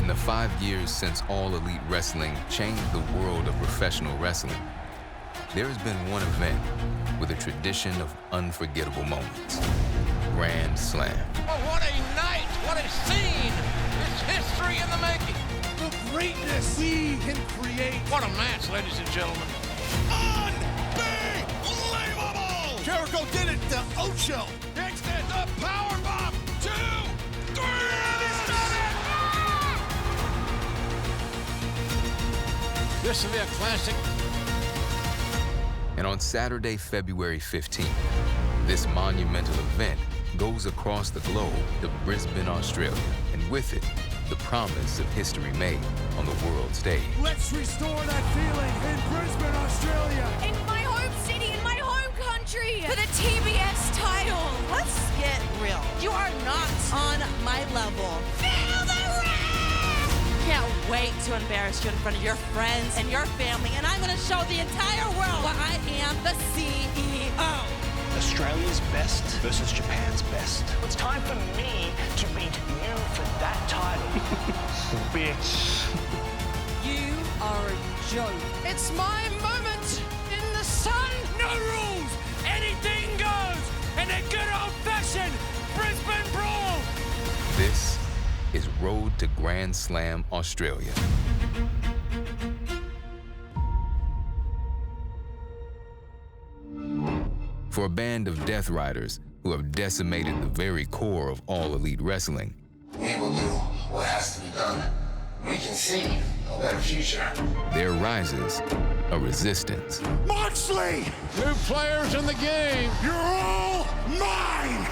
In the 5 years since All Elite Wrestling changed the world of professional wrestling, there has been one event with a tradition of unforgettable moments. Grand Slam. Oh, what a night! What a scene! It's history in the making. The greatness we can create. What a match, ladies and gentlemen. Unbelievable! Jericho did it to Ocho. Extend the power bomb. 2, 3. He's done it! This will be a classic. And on Saturday, February 15th, this monumental event goes across the globe to Brisbane, Australia, and with it, the promise of history made on the world stage. Let's restore that feeling in Brisbane, Australia. In my home city, in my home country, for the TBS title. Let's get real. You are not on my level. Feel the wrath! Can't wait to embarrass you in front of your friends and your family, and I'm going to show the entire world why I am the CEO. Australia's best versus Japan's best. It's time for me to beat you for that title. Bitch. You are a joke. It's my moment in the sun. No rules. Anything goes. And a good old-fashioned Brisbane brawl. This is Road to Grand Slam Australia. For a band of Death Riders who have decimated the very core of All Elite Wrestling, We will do what has to be done. We can see a better future. there rises a resistance. Moxley! Two players in the game. You're all mine!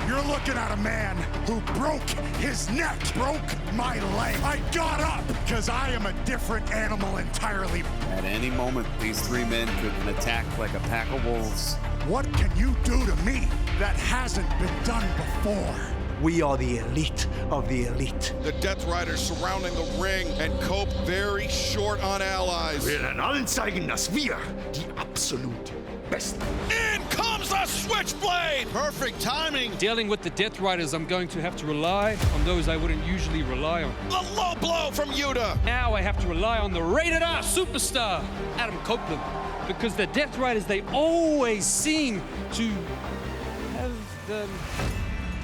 You're looking at a man who broke his neck, broke my leg. I got up because I am a different animal entirely. At any moment, these three men could attack like a pack of wolves. What can you do to me that hasn't been done before? We are the elite of the elite. The Death Riders surrounding the ring, and Cope very short on allies. Wir werden allen zeigen, dass wir die absolut Besten. In comes the Switchblade! Perfect timing. Dealing with the Death Riders, I'm going to have to rely on those I wouldn't usually rely on. The low blow from Yuta. Now I have to rely on the rated R superstar, Adam Copeland. Because the Death Riders, they always seem to have the...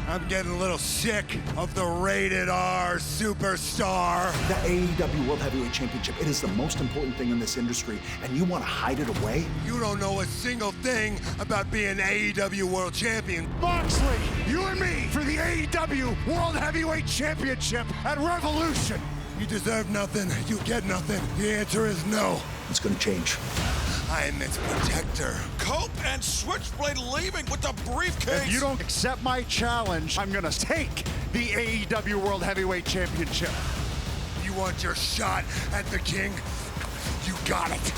I'm getting a little sick of the rated R superstar. The AEW World Heavyweight Championship, it is the most important thing in this industry, and you want to hide it away? You don't know a single thing about being AEW World Champion. Moxley, you and me for the AEW World Heavyweight Championship at Revolution. You deserve nothing, you get nothing. The answer is no. It's going to change. I am its protector. Cope and Switchblade leaving with the briefcase. If you don't accept my challenge, I'm gonna take the AEW World Heavyweight Championship. You want your shot at the king? You got it.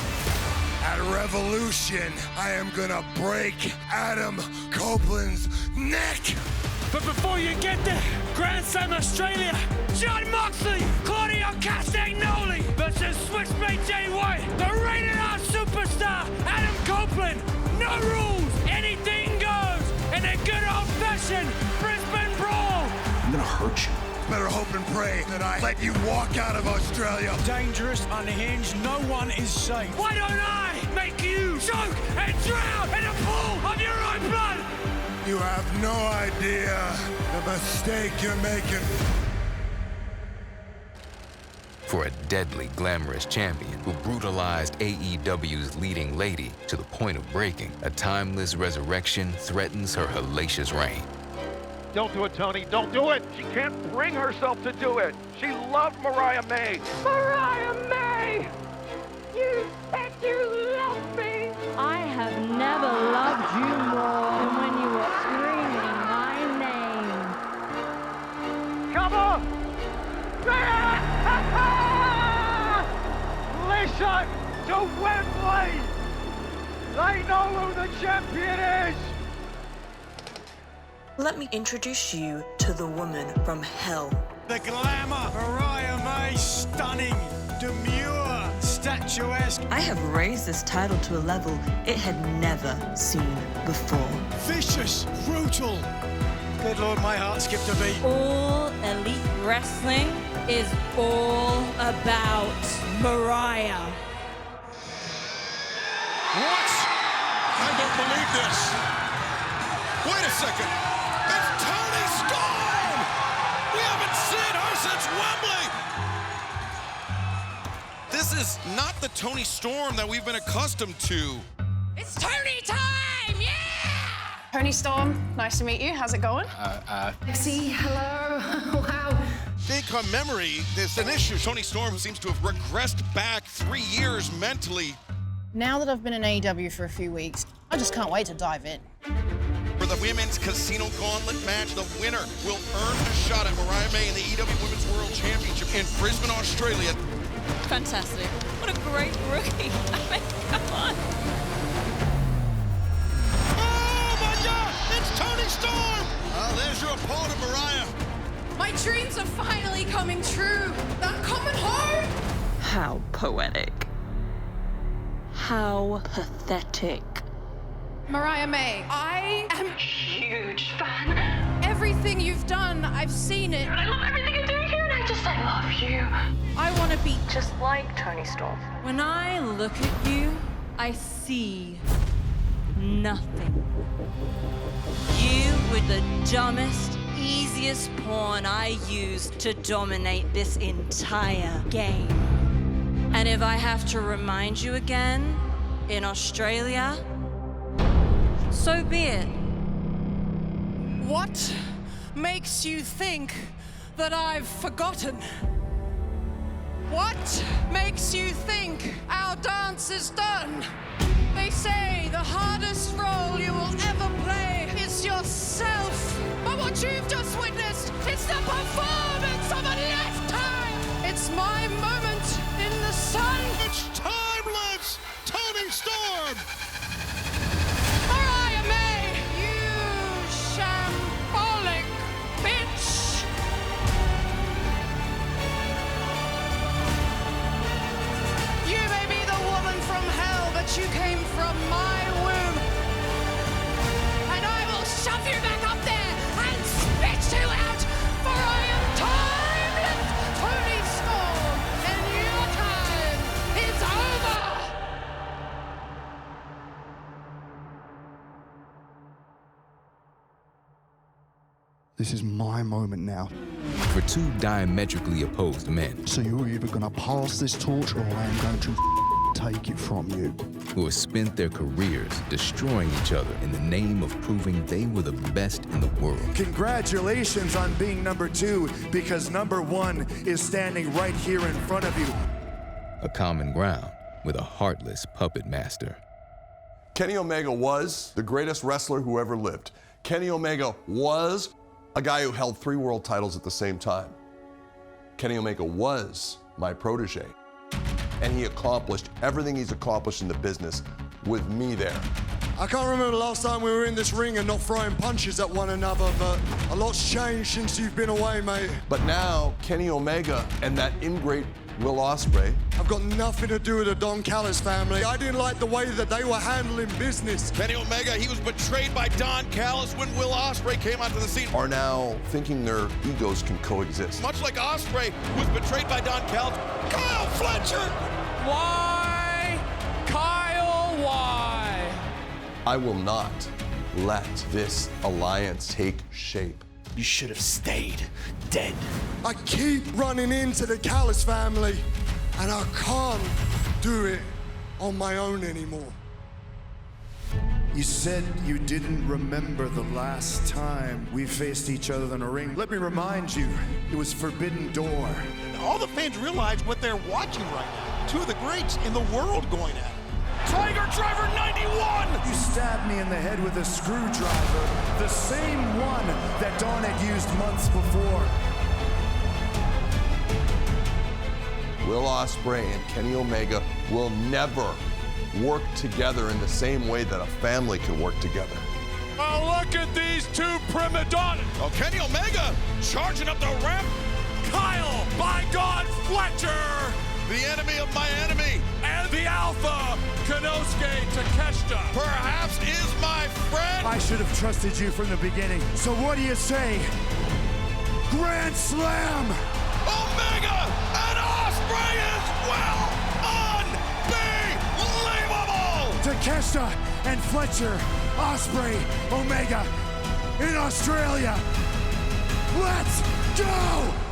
At Revolution, I am gonna break Adam Copeland's neck. But before you get there, Grand Slam Australia, John Moxley, Claudio Castagnoli versus Switchblade Jay White, the rated R superstar, Adam Copeland. No rules, anything goes, and a good old-fashioned Brisbane brawl. I'm going to hurt you. Better hope and pray that I let you walk out of Australia. Dangerous, unhinged, no one is safe. Why don't I make you choke and drown in a pool of your own blood? You have no idea the mistake you're making. For a deadly, glamorous champion who brutalized AEW's leading lady to the point of breaking, a timeless resurrection threatens her hellacious reign. Don't do it, Tony. Don't do it. She can't bring herself to do it. She loved Mariah May. Mariah May! You said you loved me! I have never loved you more than when you were screaming my name. Come on! Listen to Wembley! They know who the champion is! Let me introduce you to the woman from hell. The glamour, Mariah May, stunning, demure, statuesque. I have raised this title to a level it had never seen before. Vicious, brutal, Good Lord, my heart skipped a beat. All Elite Wrestling is all about Mariah. What? I don't believe this. Wait a second. It's Toni Storm! We haven't seen her since Wembley! This is not the Toni Storm that we've been accustomed to. It's Toni time! Yeah! Toni Storm, nice to meet you. How's it going? Lexi, hello. Wow. Think her memory, there's an issue. Toni Storm seems to have regressed back 3 years mentally. Now that I've been in AEW for a few weeks, I just can't wait to dive in. For the Women's Casino Gauntlet match, the winner will earn a shot at Mariah May in the AEW Women's World Championship in Brisbane, Australia. Fantastic. What a great rookie. I mean, come on. Oh my God! It's Toni Storm! There's your opponent, Mariah. My dreams are finally coming true. I'm coming home. How poetic. How pathetic. Mariah May, I am a huge fan. Everything you've done, I've seen it. I love everything you're doing here, and I love you. I want to be just like Toni Storm. When I look at you, I see nothing. You were the dumbest, easiest pawn I used to dominate this entire game. And if I have to remind you again, in Australia, so be it. What makes you think that I've forgotten? What makes you think our dance is done? They say the hardest role you will ever play is yourself. But what you've just witnessed is the performance of a lifetime. It's my moment in the sun. It's timeless! Toni Storm! Mariah May, you shambolic bitch! You may be the woman from hell, but you came from my womb. And I will shove you back up there and spit you out, for I am timeless, Toni Storm, and your time is over! This is my moment now. For two diametrically opposed men. So you're either gonna pass this torch or I am going to take it from you. Who have spent their careers destroying each other in the name of proving they were the best in the world. Congratulations on being number 2, because number 1 is standing right here in front of you. A common ground with a heartless puppet master. Kenny Omega was the greatest wrestler who ever lived. Kenny Omega was a guy who held 3 world titles at the same time. Kenny Omega was my protege. And he accomplished everything he's accomplished in the business with me there. I can't remember the last time we were in this ring and not throwing punches at one another, but a lot's changed since you've been away, mate. But now, Kenny Omega and that ingrate Will Ospreay. I've got nothing to do with the Don Callis family. I didn't like the way that they were handling business. Kenny Omega, he was betrayed by Don Callis when Will Ospreay came onto the scene. Are now thinking their egos can coexist. Much like Ospreay was betrayed by Don Callis. Kyle Fletcher! Why? Kyle, why? I will not let this alliance take shape. You should have stayed dead. I keep running into the Callis family, and I can't do it on my own anymore. You said you didn't remember the last time we faced each other in a ring. Let me remind you, it was Forbidden Door. All the fans realize what they're watching right now. 2 of the greats in the world going at it. Tiger Driver 91! You stabbed me in the head with a screwdriver, the same one that Dawn had used months before. Will Ospreay and Kenny Omega will never work together in the same way that a family can work together. Oh, look at these 2 prima donnas. Oh, Kenny Omega charging up the ramp. Kyle, by God, Fletcher, the enemy of my enemy, and the Alpha, Konosuke Takeshita perhaps is my friend. I should have trusted you from the beginning. So what do you say? Grand Slam! Omega and Ospreay as well! Unbelievable! Takeshita and Fletcher, Ospreay, Omega in Australia. Let's go!